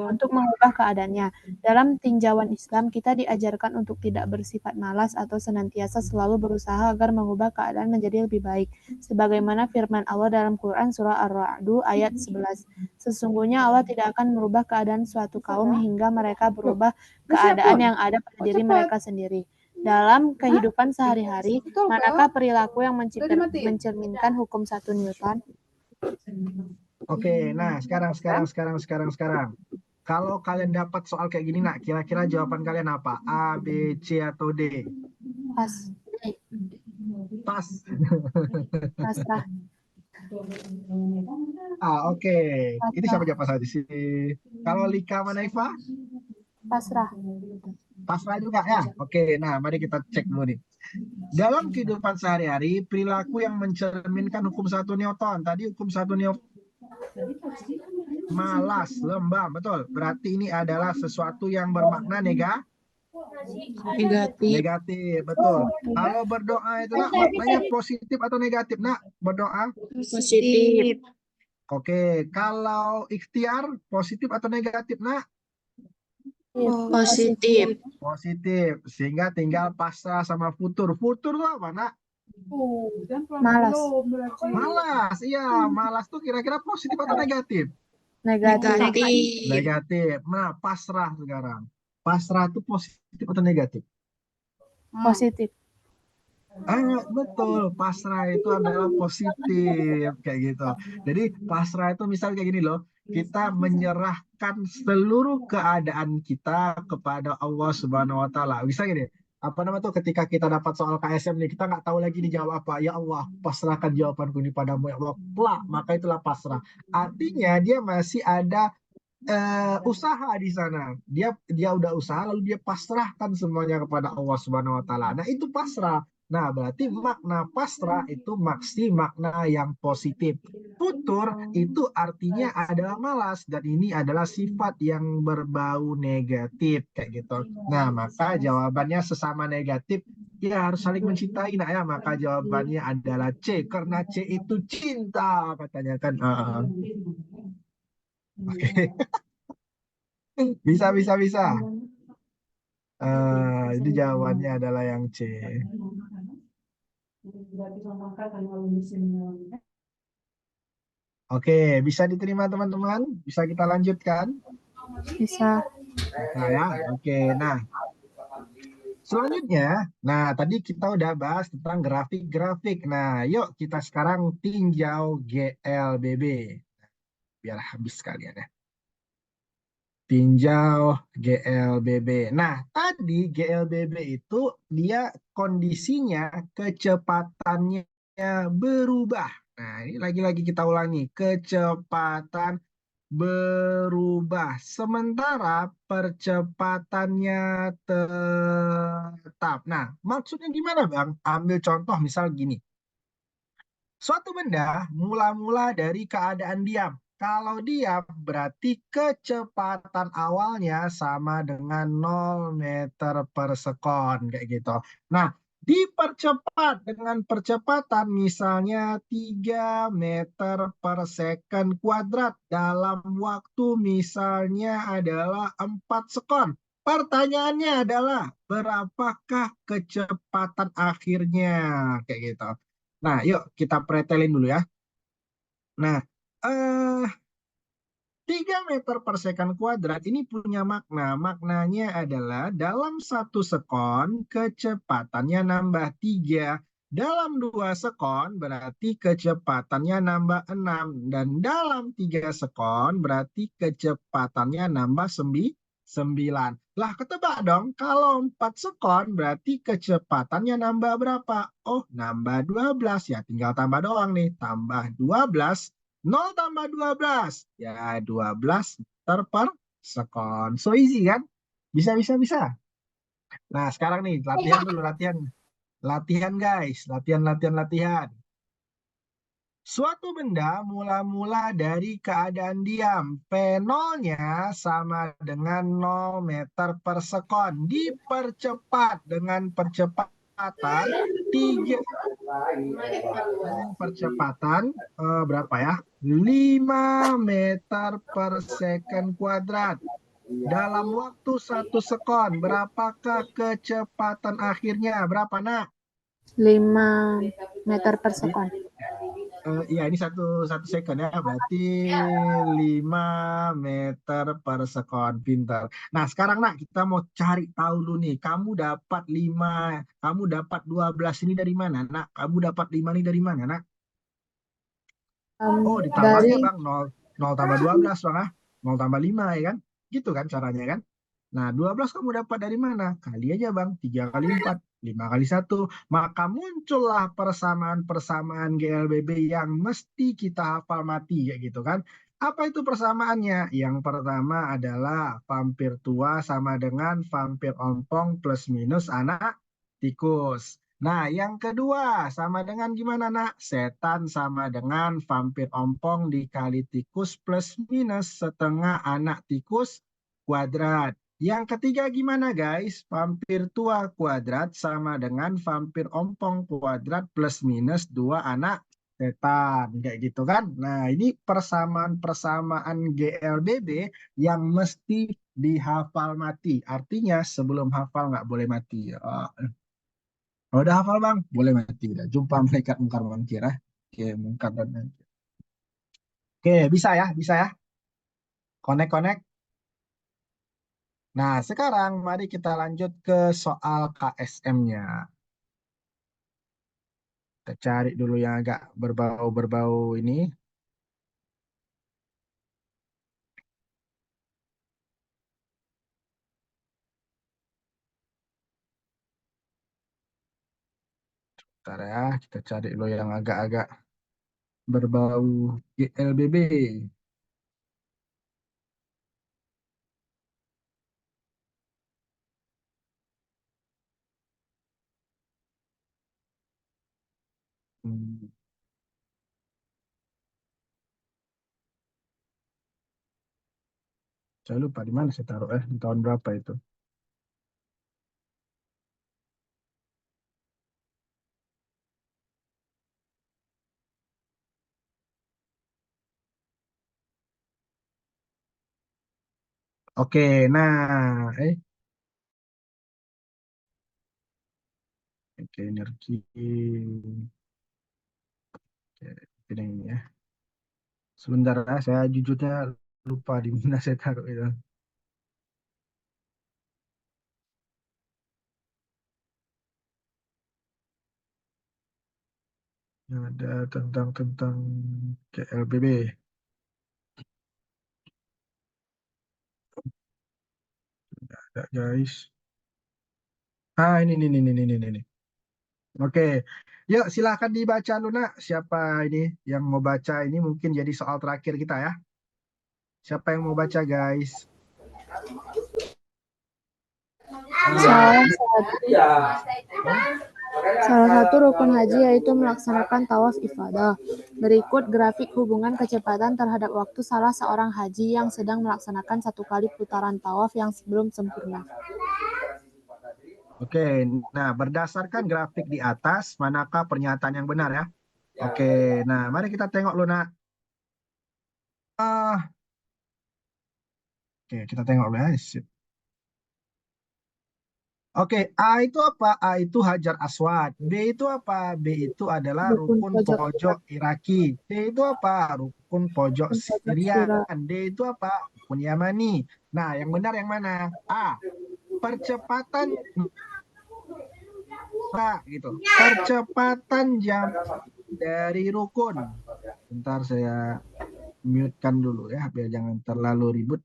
untuk mengubah keadaannya. Dalam tinjauan Islam, kita diajarkan untuk tidak bersifat malas atau senantiasa selalu berusaha agar mengubah keadaan menjadi lebih baik. Sebagaimana firman Allah dalam Quran surah Ar-Ra'd ayat 11. Sesungguhnya Allah tidak akan merubah keadaan suatu kaum hingga mereka berubah keadaan yang ada pada diri mereka sendiri. Dalam kehidupan sehari-hari, manakah perilaku yang mencerminkan hukum 1 Newton? Oke, nah sekarang. Kalau kalian dapat soal kayak gini, nak, kira-kira jawaban kalian apa? A, B, C, atau D? Pas. Pasrah. Oke. Ini siapa jawab pas di sini? Kalau Lika sama Naifa? Pasrah. Pasrah juga ya? Oke, nah mari kita cek dulu nih. Dalam kehidupan sehari-hari, perilaku yang mencerminkan hukum 1 Newton. Tadi hukum 1 Newton malas, lembab, betul. Berarti ini adalah sesuatu yang bermakna negatif, betul. Kalau berdoa itu nak maknanya positif atau negatif nak? Berdoa Positif. Oke, kalau ikhtiar positif atau negatif nak? Positif. Positif. Sehingga tinggal pasrah sama futur. Futur itu apa nak? Malas. Malas, iya. Malas tuh kira-kira positif atau negatif? Negatif. Nah, pasrah sekarang. Pasrah itu positif atau negatif? Positif. Betul. Pasrah itu adalah positif kayak gitu. Jadi pasrah itu misal kayak gini loh. Kita menyerahkan seluruh keadaan kita kepada Allah Subhanahu wa taala. Bisa gini. Apa nama tuh ketika kita dapat soal KSM nih, kita nggak tahu lagi dijawab apa. Ya Allah, pasrahkan jawabanku ini padamu ya Allah. Plak, maka itulah pasrah. Artinya dia masih ada usaha di sana. Dia udah usaha lalu dia pasrahkan semuanya kepada Allah Subhanahu wa taala. Nah, itu pasrah. Nah, berarti makna pasrah itu makna yang positif. Futur itu artinya adalah malas dan ini adalah sifat yang berbau negatif kayak gitu. Nah, maka jawabannya sesama negatif ya harus saling mencintai nak ya. Maka jawabannya adalah C karena C itu cinta katanya kan. Oke. Bisa. Itu jawabannya adalah yang C. Oke, bisa diterima teman-teman? Bisa kita lanjutkan? Bisa. Bisa ya. Oke, nah selanjutnya, nah tadi kita udah bahas tentang grafik-grafik. Nah, yuk kita sekarang tinjau GLBB. Biar habis kalian ya. Tinjau GLBB. Nah, tadi GLBB itu dia kondisinya kecepatannya berubah. Nah, ini lagi-lagi kita ulangi, kecepatan berubah. Sementara percepatannya tetap. Nah, maksudnya gimana, Bang? Ambil contoh misal gini. Suatu benda mula-mula dari keadaan diam. Kalau diam berarti kecepatan awalnya sama dengan 0 meter per sekon kayak gitu. Nah, dipercepat dengan percepatan misalnya 3 meter per second kuadrat dalam waktu misalnya adalah 4 sekon. Pertanyaannya adalah berapakah kecepatan akhirnya kayak gitu. Nah, yuk kita pretelin dulu ya. Nah, eh 3 meter per second kuadrat ini punya makna. Maknanya adalah dalam 1 sekon kecepatannya nambah 3. Dalam 2 sekon berarti kecepatannya nambah 6. Dan dalam 3 sekon berarti kecepatannya nambah 9. Lah ketebak dong, kalau 4 sekon berarti kecepatannya nambah berapa? Oh, nambah 12. Ya tinggal tambah doang nih. Tambah 12. 0 tambah 12. Ya 12 meter per sekon. So easy kan? Bisa, bisa, bisa. Nah sekarang nih latihan dulu, latihan. Latihan guys, latihan, latihan, latihan. Suatu benda mula-mula dari keadaan diam. P0-nya sama dengan 0 meter per sekon. Dipercepat dengan percepatan 3 dengan percepatan berapa ya? 5 meter per second kuadrat. Dalam waktu 1 sekon, berapakah kecepatan akhirnya? Berapa, nak? 5 meter per sekon. Iya, ini satu second ya, berarti 5 meter per sekon. Pintar. Nah, sekarang nak kita mau cari tahu dulu nih, kamu dapat 12 ini dari mana, nak? Kamu dapat 5 ini dari mana, nak? Oh, ditambah aja Dari Bang, 0 tambah 12 Bang ah. 0 tambah 5 ya kan? Gitu kan caranya kan? Nah, 12 kamu dapat dari mana? Kali aja Bang, 3 kali 4, 5 kali 1. Maka muncullah persamaan-persamaan GLBB yang mesti kita hafal mati ya gitu kan. Apa itu persamaannya? Yang pertama adalah vampir tua sama dengan vampir ompong plus minus anak tikus. Nah, yang kedua sama dengan gimana, nak? Setan sama dengan vampir ompong dikali tikus plus minus setengah anak tikus kuadrat. Yang ketiga gimana, guys? Vampir tua kuadrat sama dengan vampir ompong kuadrat plus minus 2 anak setan. Kayak gitu kan? Nah, ini persamaan-persamaan GLBB yang mesti dihafal mati. Artinya sebelum hafal nggak boleh mati. Oh, udah hafal bang, boleh mati. Udah jumpa malaikat mungkar mungkir ah. Oke, mungkar dan nakir. Oke, bisa ya, bisa ya. Connect. Nah, sekarang mari kita lanjut ke soal KSM-nya. Kita cari dulu yang agak berbau-berbau ini. Bentar ya, kita cari dulu yang agak-agak berbau GLBB. Hmm, saya lupa di mana saya taruh di tahun berapa itu. Oke, nah, Oke, energi. Oke, ini ya. Sebentar ya, saya jujurnya lupa di mana saya taruh itu. Yang ada tentang KLBB. Ada guys. Ini. Oke, yuk silahkan dibaca Luna. Siapa ini yang mau baca ini mungkin jadi soal terakhir kita ya. Siapa yang mau baca guys? Salah satu rukun haji yaitu melaksanakan tawaf ifadah. Berikut grafik hubungan kecepatan terhadap waktu salah seorang haji yang sedang melaksanakan 1 kali putaran tawaf yang belum sempurna. Oke, nah berdasarkan grafik di atas, manakah pernyataan yang benar ya? Oke, nah mari kita tengok Luna. Oke, kita tengok ya. Oke, A itu apa? A itu Hajar Aswad. B itu apa? B itu adalah rukun pojok Iraki. C itu apa? Rukun pojok Syria. D itu apa? Rukun Yamani. Nah, yang benar yang mana? A. Percepatan gitu. Percepatan jam dari rukun. Bentar saya mute-kan dulu ya, biar jangan terlalu ribut.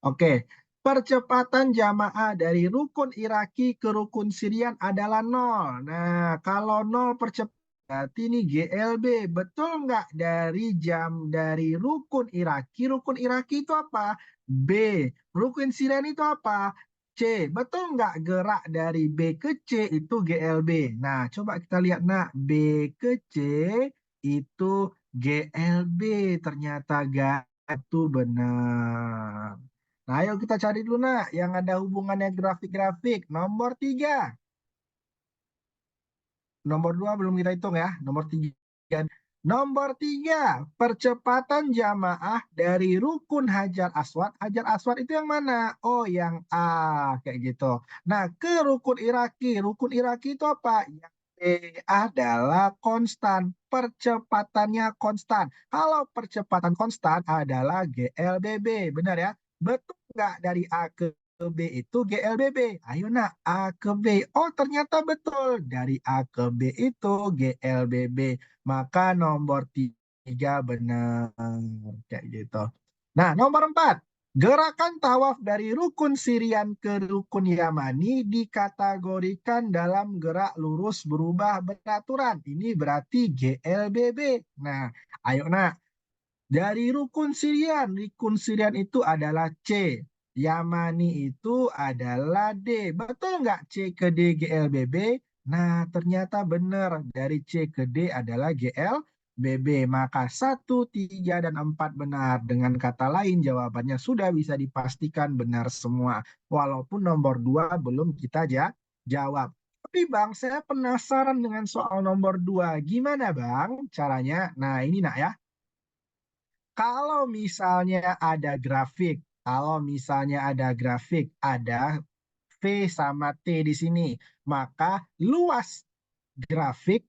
Oke, percepatan jamaah dari rukun Iraki ke rukun Syrian adalah 0. Nah, kalau 0 percepatan, berarti ini GLB. Betul nggak dari rukun Iraki? Rukun Iraki itu apa? B. Rukun Syrian itu apa? C. Betul nggak gerak dari B ke C itu GLB? Nah, coba kita lihat nak. B ke C itu GLB. Ternyata gak itu benar. Nah, ayo kita cari dulu nak yang ada hubungannya grafik-grafik. Nomor 3. Nomor 2 belum kita hitung ya. Nomor 3. Nomor 3, percepatan jamaah dari rukun Hajar Aswad. Hajar Aswad itu yang mana? Oh, yang A. Kayak gitu. Nah, ke rukun Iraki. Rukun Iraki itu apa? Yang B adalah konstan. Percepatannya konstan. Kalau percepatan konstan adalah GLBB. Benar ya? Betul nggak dari A ke B itu GLBB? Ayo nak, A ke B. Oh, ternyata betul. Dari A ke B itu GLBB. Maka nomor 3 benar. Kayak gitu. Nah, nomor 4. Gerakan tawaf dari rukun Syrian ke rukun Yamani dikategorikan dalam gerak lurus berubah beraturan. Ini berarti GLBB. Nah, ayo nak. Dari rukun Syrian itu adalah C. Yamani itu adalah D. Betul nggak C ke D GLBB? Nah, ternyata benar. Dari C ke D adalah GLBB. Maka 1, 3, dan 4 benar. Dengan kata lain, jawabannya sudah bisa dipastikan benar semua. Walaupun nomor 2 belum kita jawab. Tapi Bang, saya penasaran dengan soal nomor 2. Gimana Bang caranya? Nah, ini nak ya. Kalau misalnya ada grafik, ada V sama T di sini, maka luas grafik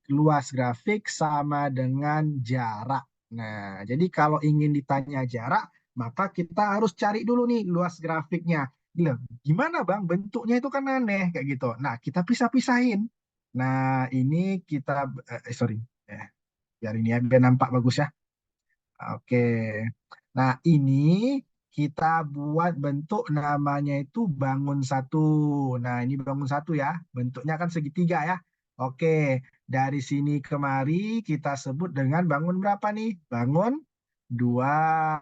sama dengan jarak. Nah, jadi kalau ingin ditanya jarak, maka kita harus cari dulu nih luas grafiknya. Gimana Bang? Bentuknya itu kan aneh kayak gitu. Nah, kita pisah-pisahin. Nah, ini kita biar ini ya, biar nampak bagus ya. Oke. Nah, ini kita buat bentuk namanya itu bangun satu. Nah, ini bangun satu ya. Bentuknya kan segitiga ya. Oke. Dari sini kemari kita sebut dengan bangun berapa nih? Bangun 2.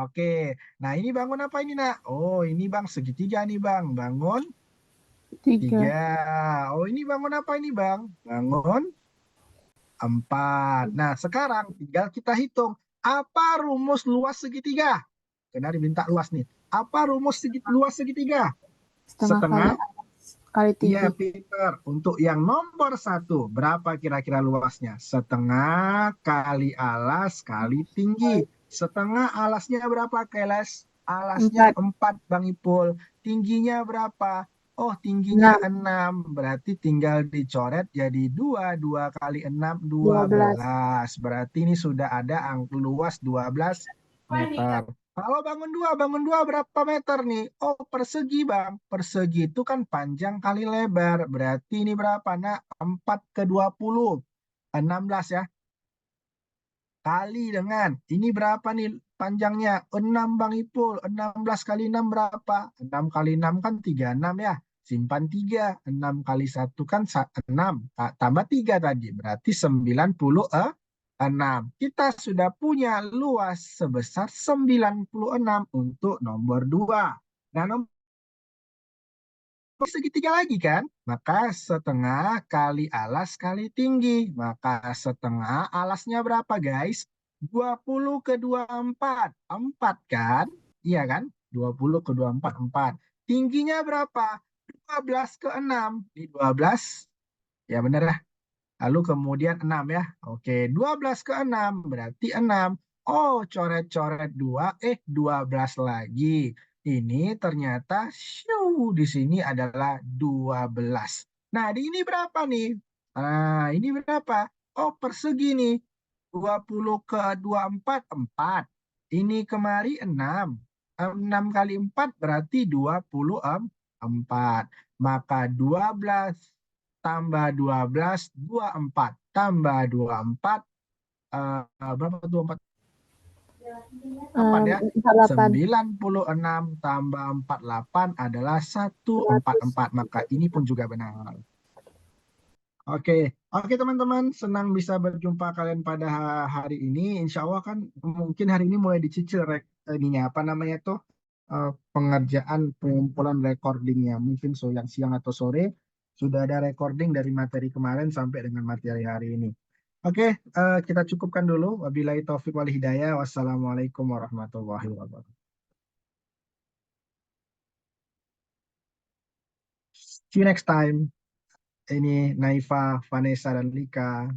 Oke. Nah, ini bangun apa ini, Nak? Oh, ini Bang segitiga nih, Bang. Bangun 3. Oh, ini bangun apa ini, Bang? Bangun 4. Nah, sekarang tinggal kita hitung. Apa rumus luas segitiga? Karena diminta luas nih. Apa rumus luas segitiga? Setengah kali tinggi. Iya, Peter. Untuk yang nomor 1, berapa kira-kira luasnya? Setengah kali alas kali tinggi. Setengah alasnya berapa, Keles? Alasnya 4, Bang Ipul. Tingginya berapa? Oh, tingginya 6, 6. Berarti tinggal dicoret jadi 2. 2 kali 6, 12. 12. Berarti ini sudah ada luas 12 meter. Kalau bangun dua berapa meter nih? Oh, persegi, Bang. Persegi itu kan panjang kali lebar. Berarti ini berapa, nak? 4 ke 20. 16 ya. Kali dengan, ini berapa nih panjangnya? 6, Bang Ipul. 16 kali 6 berapa? 6 kali 6 kan 36 ya. Simpan 3. 6 kali 1 kan 6. Tambah 3 tadi. Berarti 96. Kita sudah punya luas sebesar 96 untuk nomor 2. Nah, nomor segitiga lagi kan? Maka setengah kali alas kali tinggi. Maka setengah alasnya berapa guys? 20 ke 24. 4 kan? Iya kan? 20 ke 24, 4. Tingginya berapa? 12 ke 6. Ini 12. Ya bener ya. Lalu kemudian 6 ya. Oke, 12 ke 6 berarti 6. Oh, coret-coret 2, 12 lagi. Ini ternyata di sini adalah 12. Nah, di ini berapa nih? Nah, ini berapa? Oh, persegi nih. 20 ke 24, 4. Ini kemari 6. 6 kali 4 berarti 24. Maka 12 tambah 12, 24. Tambah 24, berapa 24? 8 ya. 48. 96 tambah 48 adalah 144. Maka ini pun juga benar. Oke, oke teman-teman, senang bisa berjumpa kalian pada hari ini. Insya Allah kan mungkin hari ini mulai dicicil ininya apa namanya tuh pengerjaan pengumpulan recordingnya. Mungkin siang atau sore sudah ada recording dari materi kemarin sampai dengan materi hari ini. Oke, kita cukupkan dulu. Wabillahi taufik wal hidayah. Wassalamualaikum warahmatullahi wabarakatuh. See you next time. Ini Naifa, Vanessa, dan Lika.